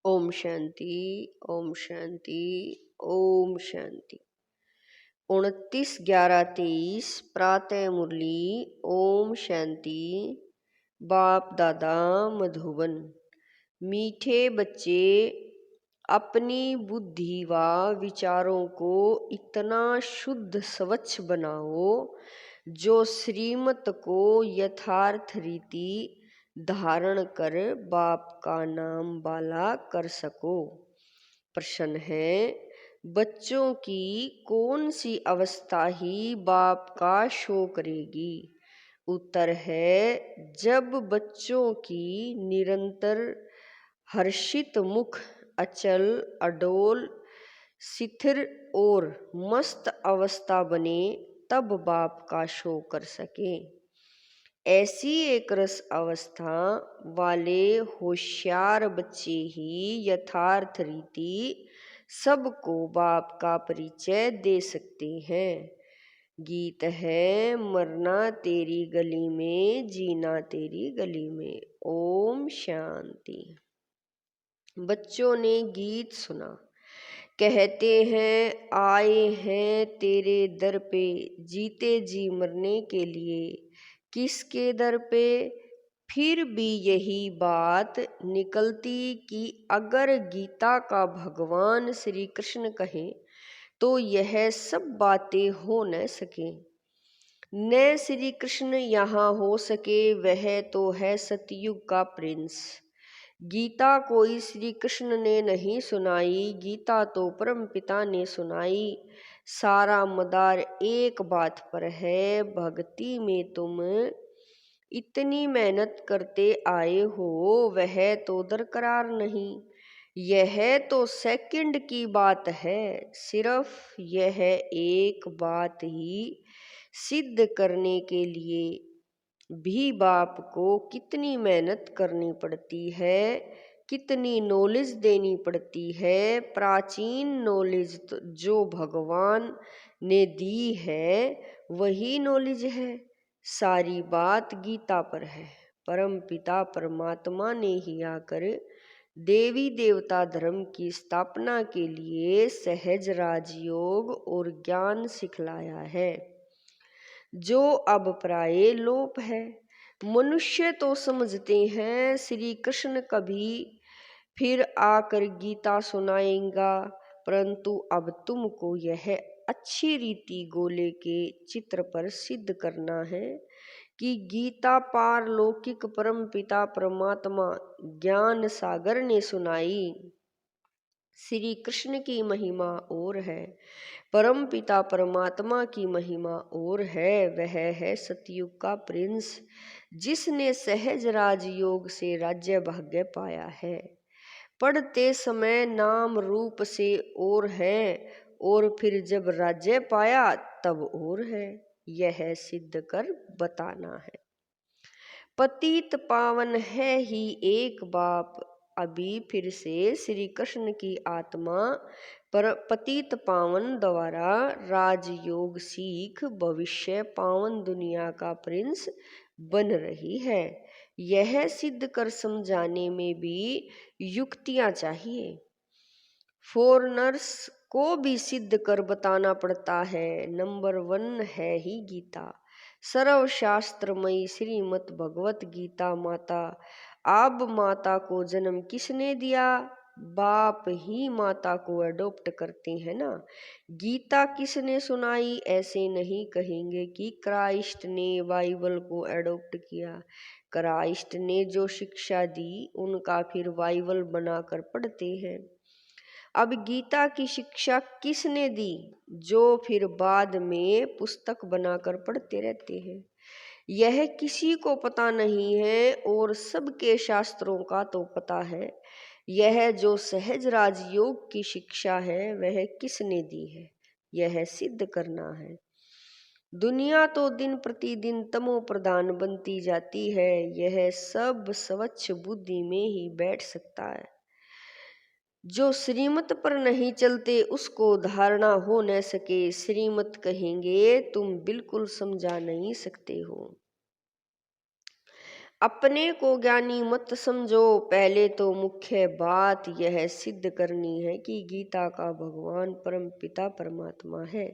ओम शांति। ओम शांति। ओम शांति। 29/11/23 प्रातः मुरली। ओम शांति। बाप दादा मधुबन। मीठे बच्चे, अपनी बुद्धि व विचारों को इतना शुद्ध स्वच्छ बनाओ जो श्रीमत को यथार्थ रीति धारण कर बाप का नाम बाला कर सको। प्रश्न है, बच्चों की कौन सी अवस्था ही बाप का शो करेगी? उत्तर है, जब बच्चों की निरंतर हर्षित मुख अचल अडोल स्थिर और मस्त अवस्था बने, तब बाप का शो कर सके। ऐसी एक रस अवस्था वाले होशियार बच्चे ही यथार्थ रीति सबको बाप का परिचय दे सकते हैं। गीत है, मरना तेरी गली में, जीना तेरी गली में। ओम शांति। बच्चों ने गीत सुना। कहते हैं आए हैं तेरे दर पे, जीते जी मरने के लिए। किसके दर पे? फिर भी यही बात निकलती कि अगर गीता का भगवान श्री कृष्ण कहें तो यह सब बातें हो न सके। न श्री कृष्ण यहाँ हो सके, वह तो है सतयुग का प्रिंस। गीता कोई श्री कृष्ण ने नहीं सुनाई, गीता तो परम पिता ने सुनाई। सारा मदार एक बात पर है, भक्ति में तुम इतनी मेहनत करते आए हो, वह तो दरकरार नहीं। यह तो सेकंड की बात है। सिर्फ यह एक बात ही सिद्ध करने के लिए भी बाप को कितनी मेहनत करनी पड़ती है, कितनी नॉलेज देनी पड़ती है। प्राचीन नॉलेज जो भगवान ने दी है वही नॉलेज है। सारी बात गीता पर है। परम पिता परमात्मा ने ही आकर देवी देवता धर्म की स्थापना के लिए सहज राजयोग और ज्ञान सिखलाया है, जो अब प्राय लोप है। मनुष्य तो समझते हैं श्री कृष्ण कभी फिर आकर गीता सुनाएगा, परंतु अब तुमको यह अच्छी रीति गोले के चित्र पर सिद्ध करना है कि गीता पारलौकिक परम पिता परमात्मा ज्ञान सागर ने सुनाई। श्री कृष्ण की महिमा और है, परम पिता परमात्मा की महिमा और है। वह है सतयुग का प्रिंस, जिसने सहज राजयोग से राज्य भाग्य पाया है। पढ़ते समय नाम रूप से और है, और फिर जब राज्य पाया तब और है। यह सिद्ध कर बताना है। पतित पावन है ही एक बाप। अभी फिर से श्री कृष्ण की आत्मा पर पतित पावन द्वारा राजयोग सीख भविष्य पावन दुनिया का प्रिंस बन रही है। यह सिद्ध कर समझाने में भी युक्तियां चाहिए। फॉरनर्स को भी सिद्ध कर बताना पड़ता है। नंबर 1 है ही गीता, सर्वशास्त्रमयी श्रीमद् भगवत गीता माता। अब माता को जन्म किसने दिया? बाप ही माता को अडॉप्ट करते हैं ना। गीता किसने सुनाई? ऐसे नहीं कहेंगे कि क्राइस्ट ने बाइबल को अडॉप्ट किया। क्राइस्ट ने जो शिक्षा दी उनका फिर बाइबल बनाकर पढ़ते हैं। अब गीता की शिक्षा किसने दी, जो फिर बाद में पुस्तक बनाकर पढ़ते रहते हैं? यह किसी को पता नहीं है, और सबके शास्त्रों का तो पता है। यह जो सहज राजयोग की शिक्षा है वह किसने दी है, यह सिद्ध करना है। दुनिया तो दिन प्रतिदिन तमो प्रधान बनती जाती है। यह सब स्वच्छ बुद्धि में ही बैठ सकता है। जो श्रीमत पर नहीं चलते उसको धारणा हो न सके। श्रीमत कहेंगे तुम बिल्कुल समझा नहीं सकते हो। अपने को ज्ञानी मत समझो, पहले तो मुख्य बात यह सिद्ध करनी है कि गीता का भगवान परम पिता परमात्मा है,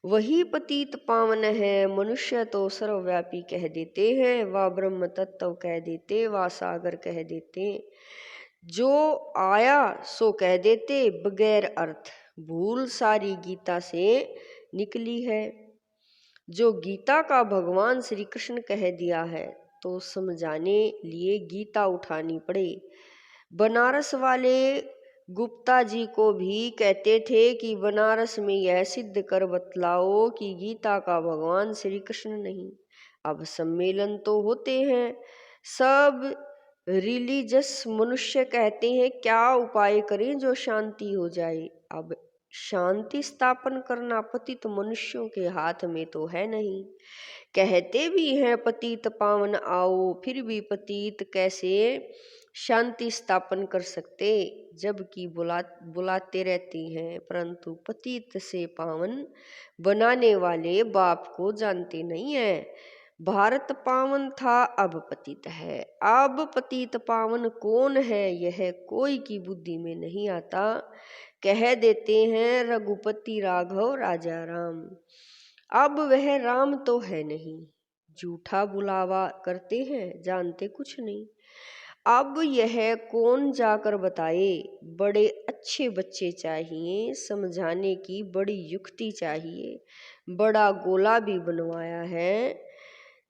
वही पतित पावन है। मनुष्य तो सर्वव्यापी कह देते हैं, व ब्रह्म तत्व कह देते, व सागर कह देते, जो आया सो कह देते बगैर अर्थ। भूल सारी गीता से निकली है। जो गीता का भगवान श्री कृष्ण कह दिया है तो समझाने लिए गीता उठानी पड़े। बनारस वाले गुप्ता जी को भी कहते थे कि बनारस में यह सिद्ध कर बतलाओ कि गीता का भगवान श्री कृष्ण नहीं। अब सम्मेलन तो होते हैं, सब रिलीजियस मनुष्य कहते हैं क्या उपाय करें जो शांति हो जाए। अब शांति स्थापन करना पतित मनुष्यों के हाथ में तो है नहीं। कहते भी हैं पतित पावन आओ, फिर भी कैसे शांति स्थापन कर सकते, जबकि बुलाते रहते हैं, परंतु पतित से पावन बनाने वाले बाप को जानते नहीं है। भारत पावन था, अब पतित है। अब पतित पावन कौन है यह कोई की बुद्धि में नहीं आता। कह देते हैं रघुपति राघव राजा राम, अब वह राम तो है नहीं। झूठा बुलावा करते हैं, जानते कुछ नहीं। अब यह कौन जाकर बताए। बड़े अच्छे बच्चे चाहिए, समझाने की बड़ी युक्ति चाहिए। बड़ा गोला भी बनवाया है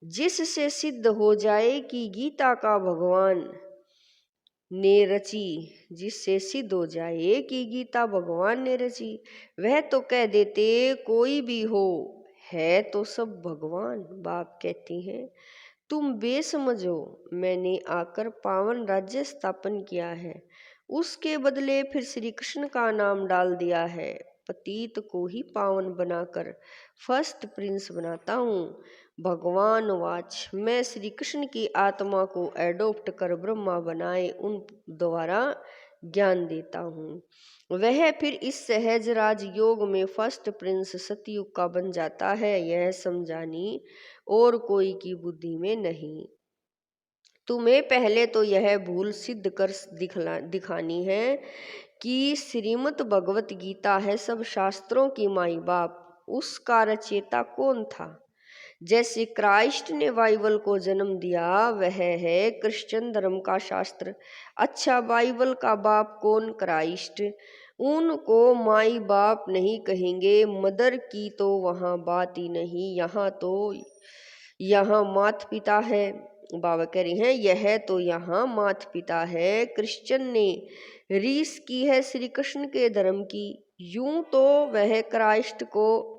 जिससे सिद्ध हो जाए कि गीता का भगवान ने रची, जिससे सिद्ध हो जाए कि गीता भगवान ने रची। वह तो कह देते कोई भी हो, है तो सब भगवान। बाप कहते हैं तुम बेसमझ हो, मैंने आकर पावन राज्य स्थापन किया है, उसके बदले फिर श्री कृष्ण का नाम डाल दिया है। पतित को ही पावन बनाकर फर्स्ट प्रिंस बनाता हूँ। भगवान वाच, मैं श्री कृष्ण की आत्मा को एडोप्ट कर ब्रह्मा बनाए उन द्वारा ज्ञान देता हूँ। वह फिर इस सहज राज योग में फर्स्ट प्रिंस सतयुग का बन जाता है। यह समझानी और कोई की बुद्धि में नहीं। तुम्हें पहले तो यह भूल सिद्ध कर दिखानी है कि श्रीमद् भगवत गीता है सब शास्त्रों की माई बाप। उसका रचयिता कौन था? जैसे क्राइस्ट ने बाइबल को जन्म दिया, वह है क्रिश्चियन धर्म का शास्त्र। अच्छा, बाइबल का बाप कौन? क्राइस्ट। उनको माई बाप नहीं कहेंगे, मदर की तो वहाँ बात ही नहीं। यहाँ मात पिता है। बाबा कह रहे हैं यह तो यहाँ मात पिता है। क्रिश्चियन ने रीस की है श्री कृष्ण के धर्म की। यूं तो वह क्राइस्ट को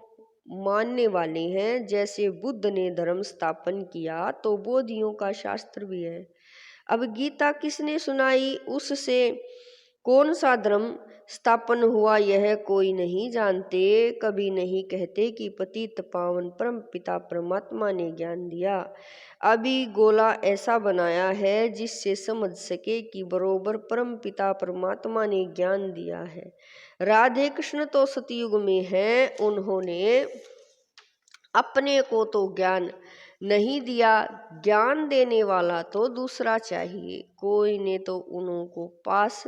मानने वाले हैं। जैसे बुद्ध ने धर्म स्थापन किया तो बोधियों का शास्त्र भी है। अब गीता किसने सुनाई, उससे कौन सा धर्म स्थापन हुआ यह कोई नहीं जानते। कभी नहीं कहते कि पतित पावन परम पिता परमात्मा ने ज्ञान दिया। अभी गोला ऐसा बनाया है जिससे समझ सके कि बरोबर परम पिता परमात्मा ने ज्ञान दिया है। राधे कृष्ण तो सतयुग में हैं, उन्होंने अपने को तो ज्ञान नहीं दिया, ज्ञान देने वाला तो दूसरा चाहिए। कोई ने तो उनको पास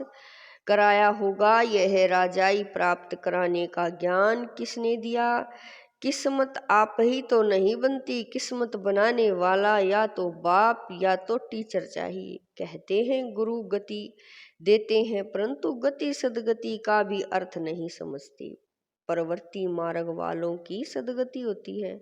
कराया होगा। यह राजाई प्राप्त कराने का ज्ञान किसने दिया? किस्मत आप ही तो नहीं बनती, किस्मत बनाने वाला या तो बाप या तो टीचर चाहिए। कहते हैं गुरु गति देते हैं, परंतु गति सदगति का भी अर्थ नहीं समझते। परवर्ती मार्ग वालों की सदगति होती है,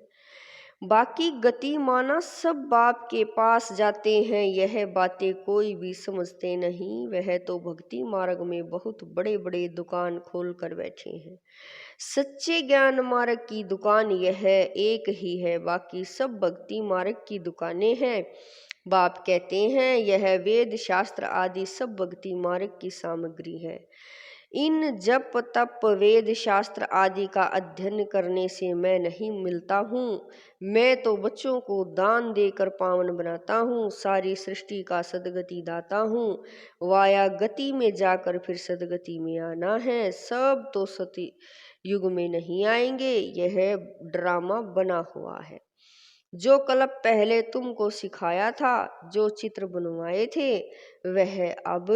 बाकी गति माना सब बाप के पास जाते हैं। यह बातें कोई भी समझते नहीं। वह तो भक्ति मार्ग में बहुत बड़े बड़े दुकान खोल कर बैठे हैं। सच्चे ज्ञान मार्ग की दुकान यह एक ही है, बाकी सब भक्ति मार्ग की दुकानें हैं। बाप कहते हैं यह वेद शास्त्र आदि सब भक्ति मार्ग की सामग्री है। इन जप तप वेद शास्त्र आदि का अध्ययन करने से मैं नहीं मिलता हूँ। मैं तो बच्चों को दान देकर पावन बनाता हूँ। सारी सृष्टि का सदगति दाता हूँ। वाया गति में जाकर फिर सदगति में आना है। सब तो सती युग में नहीं आएंगे, यह ड्रामा बना हुआ है। जो कल्प पहले तुमको सिखाया था, जो चित्र बनवाए थे, वह अब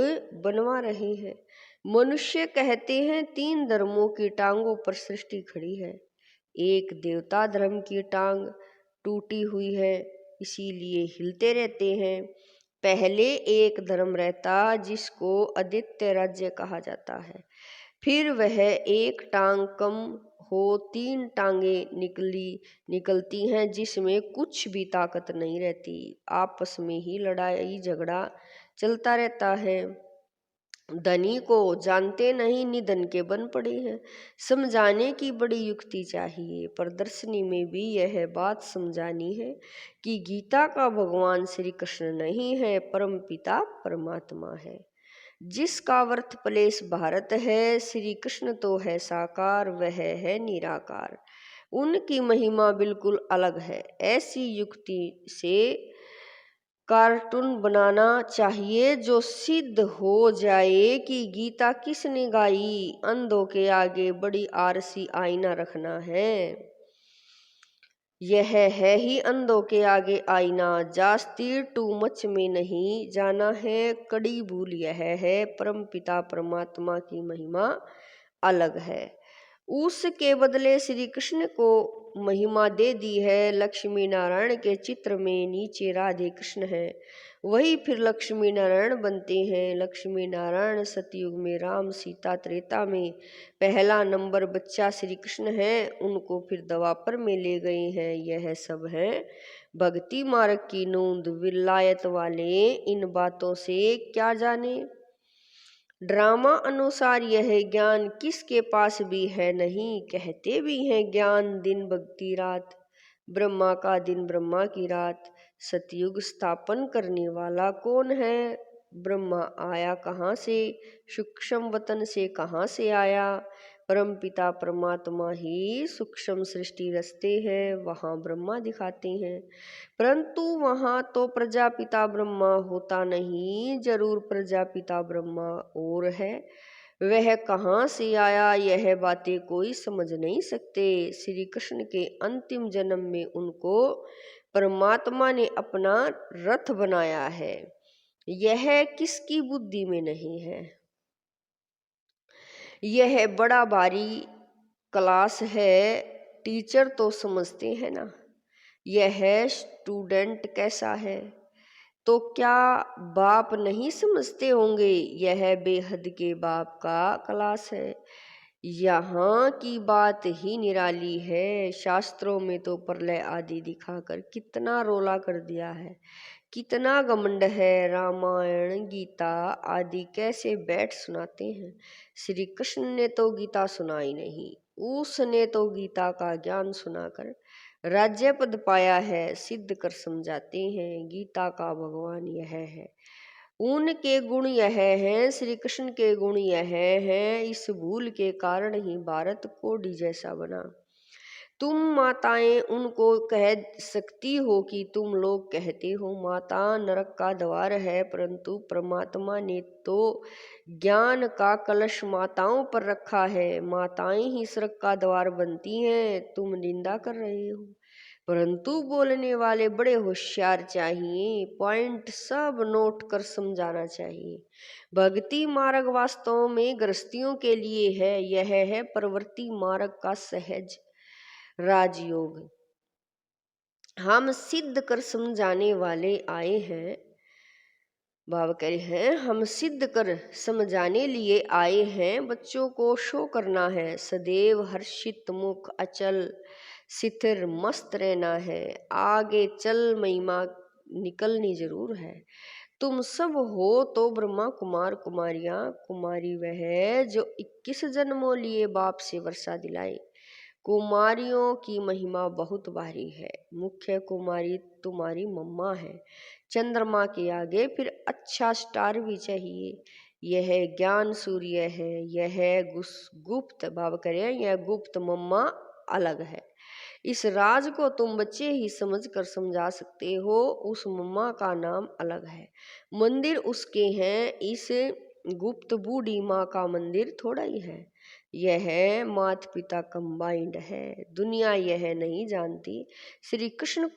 बनवा रहे हैं। मनुष्य कहते हैं 3 धर्मों की टांगों पर सृष्टि खड़ी है। एक देवता धर्म की टांग टूटी हुई है, इसीलिए हिलते रहते हैं। पहले एक धर्म रहता जिसको आदित्य राज्य कहा जाता है, फिर वह एक टांग कम हो 3 टांगे निकलती हैं, जिसमें कुछ भी ताकत नहीं रहती। आपस में ही लड़ाई झगड़ा चलता रहता है। धनी को जानते नहीं निधन के बन पड़े हैं। समझाने की बड़ी युक्ति चाहिए। प्रदर्शनी में भी यह बात समझानी है कि गीता का भगवान श्री कृष्ण नहीं है, परम पिता परमात्मा है। जिसका वर्थ प्लेस भारत है, श्री कृष्ण तो है साकार, वह है निराकार। उनकी महिमा बिल्कुल अलग है। ऐसी युक्ति से कार्टून बनाना चाहिए जो सिद्ध हो जाए कि गीता किसने गाई। अंधों के आगे बड़ी आरसी आईना रखना है। यह है ही अंधों के आगे आईना। जास्ती टू मच में नहीं जाना है। कड़ी भूल यह है, परम पिता परमात्मा की महिमा अलग है। उसके बदले श्री कृष्ण को महिमा दे दी है। लक्ष्मी नारायण के चित्र में नीचे राधे कृष्ण है, वही फिर लक्ष्मी नारायण बनते हैं। लक्ष्मी नारायण सतयुग में राम सीता, त्रेता में पहला नंबर बच्चा श्री कृष्ण है, उनको फिर द्वापर में ले गए हैं। यह सब है भक्ति मार्ग की नूंद। विलायत वाले इन बातों से क्या जाने। ड्रामा अनुसार यह ज्ञान किसके पास भी है नहीं। कहते भी हैं ज्ञान दिन भक्ति रात, ब्रह्मा का दिन ब्रह्मा की रात। सतयुग स्थापन करने वाला कौन है? ब्रह्मा आया कहाँ से? सूक्ष्म वतन से कहाँ से आया? परमपिता परमात्मा ही सूक्ष्म सृष्टि रचते हैं, वहाँ ब्रह्मा दिखाते हैं। परंतु वहाँ तो प्रजापिता ब्रह्मा होता नहीं, जरूर प्रजापिता ब्रह्मा और है। वह कहाँ से आया, यह बातें कोई समझ नहीं सकते। श्री कृष्ण के अंतिम जन्म में उनको परमात्मा ने अपना रथ बनाया है। यह किसकी बुद्धि में नहीं है। यह बड़ा भारी क्लास है, टीचर तो समझते हैं ना। यह स्टूडेंट कैसा है, तो क्या बाप नहीं समझते होंगे। यह बेहद के बाप का क्लास है। यहाँ की बात ही निराली है। शास्त्रों में तो प्रलय आदि दिखाकर कितना रोला कर दिया है, कितना घमंड है। रामायण गीता आदि कैसे बैठ सुनाते हैं। श्री कृष्ण ने तो गीता सुनाई नहीं, उसने तो गीता का ज्ञान सुनाकर राज्य पद पाया है। सिद्ध कर समझाते हैं गीता का भगवान यह है, उनके गुण यह हैं, श्री कृष्ण के गुण यह हैं। इस भूल के कारण ही भारत कोढ़ी जैसा बना। तुम माताएं उनको कह सकती हो कि तुम लोग कहते हो माता नरक का द्वार है, परंतु परमात्मा ने तो ज्ञान का कलश माताओं पर रखा है। माताएं ही स्वर्ग का द्वार बनती हैं। तुम निंदा कर रहे हो, परंतु बोलने वाले बड़े होशियार चाहिए। पॉइंट सब नोट कर समझाना चाहिए। भक्ति मार्ग वास्तव में गृहस्थियों के लिए है। यह है प्रवृत्ति मार्ग का सहज राजयोग। हम सिद्ध कर समझाने वाले आए हैं। बाबा कह रहे हैं हम सिद्ध कर समझाने लिए आए हैं। बच्चों को शो करना है, सदैव हर्षित मुख अचल स्थिर मस्त रहना है। आगे चल महिमा निकलनी जरूर है। तुम सब हो तो ब्रह्मा कुमार कुमारियां। कुमारी वह जो 21 जन्मों लिए बाप से वर्षा दिलाई। कुमारियों की महिमा बहुत भारी है। मुख्य कुमारी तुम्हारी मम्मा है। चंद्रमा के आगे फिर अच्छा स्टार भी चाहिए। यह ज्ञान सूर्य है। यह गुप्त बाबा करें, यह गुप्त मम्मा अलग है। इस राज को तुम बच्चे ही समझ कर समझा सकते हो। उस मम्मा का नाम अलग है, मंदिर उसके हैं। इस गुप्त बूढ़ी माँ का मंदिर थोड़ा ही है। यह माता पिता कंबाइंड है। दुनिया यह नहीं जानती। श्री कृष्ण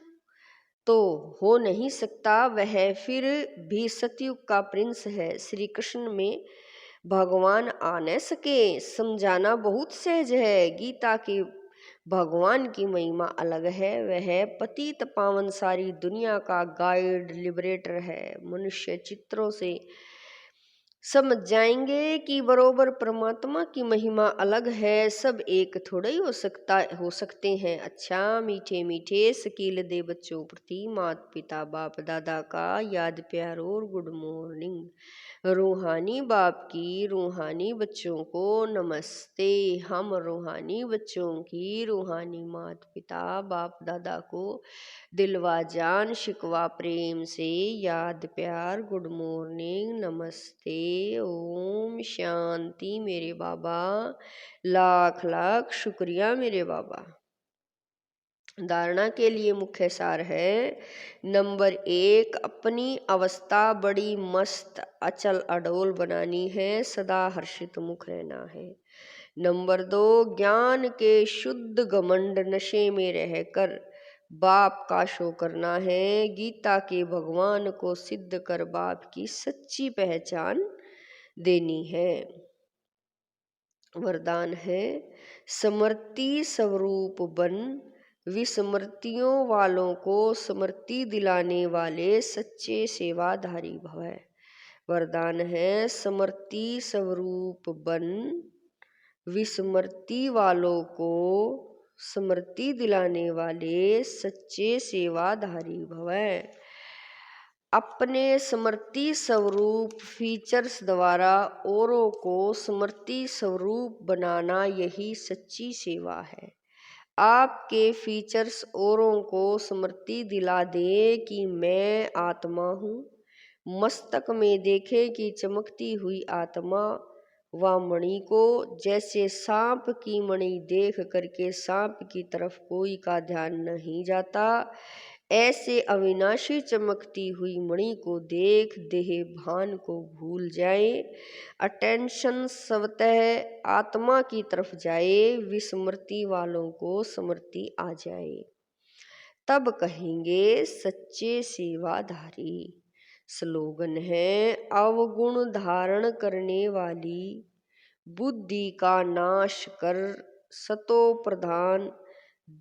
तो हो नहीं सकता, वह फिर भी सतयुग का प्रिंस है। श्री कृष्ण में भगवान आ न सके, समझाना बहुत सहज है। गीता के भगवान की महिमा अलग है, वह पतित पावन सारी दुनिया का गाइड लिबरेटर है। मनुष्य चित्रों से समझ जाएंगे कि बरोबर परमात्मा की महिमा अलग है, सब एक थोड़ा ही हो सकते हैं। अच्छा मीठे मीठे शकील दे बच्चों प्रति माता पिता बाप दादा का याद प्यार और गुड मॉर्निंग। रूहानी बाप की रूहानी बच्चों को नमस्ते। हम रूहानी बच्चों की रूहानी माता पिता बाप दादा को दिलवा जान शिकवा प्रेम से याद प्यार गुड मॉर्निंग नमस्ते। ओम शांति मेरे बाबा, लाख लाख शुक्रिया मेरे बाबा। धारणा के लिए मुख्य सार है। नंबर 1, अपनी अवस्था बड़ी मस्त अचल अडोल बनानी है, सदा हर्षित मुख रहना है। नंबर 2, ज्ञान के शुद्ध घमंड नशे में रहकर बाप का शो करना है। गीता के भगवान को सिद्ध कर बाप की सच्ची पहचान देनी है। वरदान है, समर्ति स्वरूप बन, विस्मृतियों वालों को स्मृति दिलाने वाले सच्चे सेवाधारी भव। वरदान है, समर्ति स्वरूप बन, विस्मृति वालों को स्मृति दिलाने वाले सच्चे सेवाधारी भव। अपने स्मृति स्वरूप फीचर्स द्वारा औरों को स्मृति स्वरूप बनाना, यही सच्ची सेवा है। आपके फीचर्स औरों को स्मृति दिला दे कि मैं आत्मा हूँ। मस्तक में देखे कि चमकती हुई आत्मा व मणि को, जैसे सांप की मणि देख करके सांप की तरफ कोई का ध्यान नहीं जाता, ऐसे अविनाशी चमकती हुई मणि को देख देह भान को भूल जाए, अटेंशन स्वतः आत्मा की तरफ जाए, विस्मृति वालों को स्मृति आ जाए, तब कहेंगे सच्चे सेवाधारी। स्लोगन है, अवगुण धारण करने वाली बुद्धि का नाश कर सतो प्रधान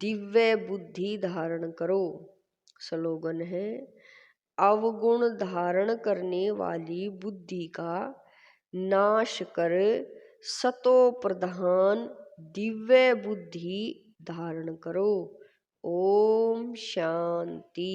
दिव्य बुद्धि धारण करो। स्लोगन है, अवगुण धारण करने वाली बुद्धि का नाश कर सतो प्रधान दिव्य बुद्धि धारण करो। ओम शांति।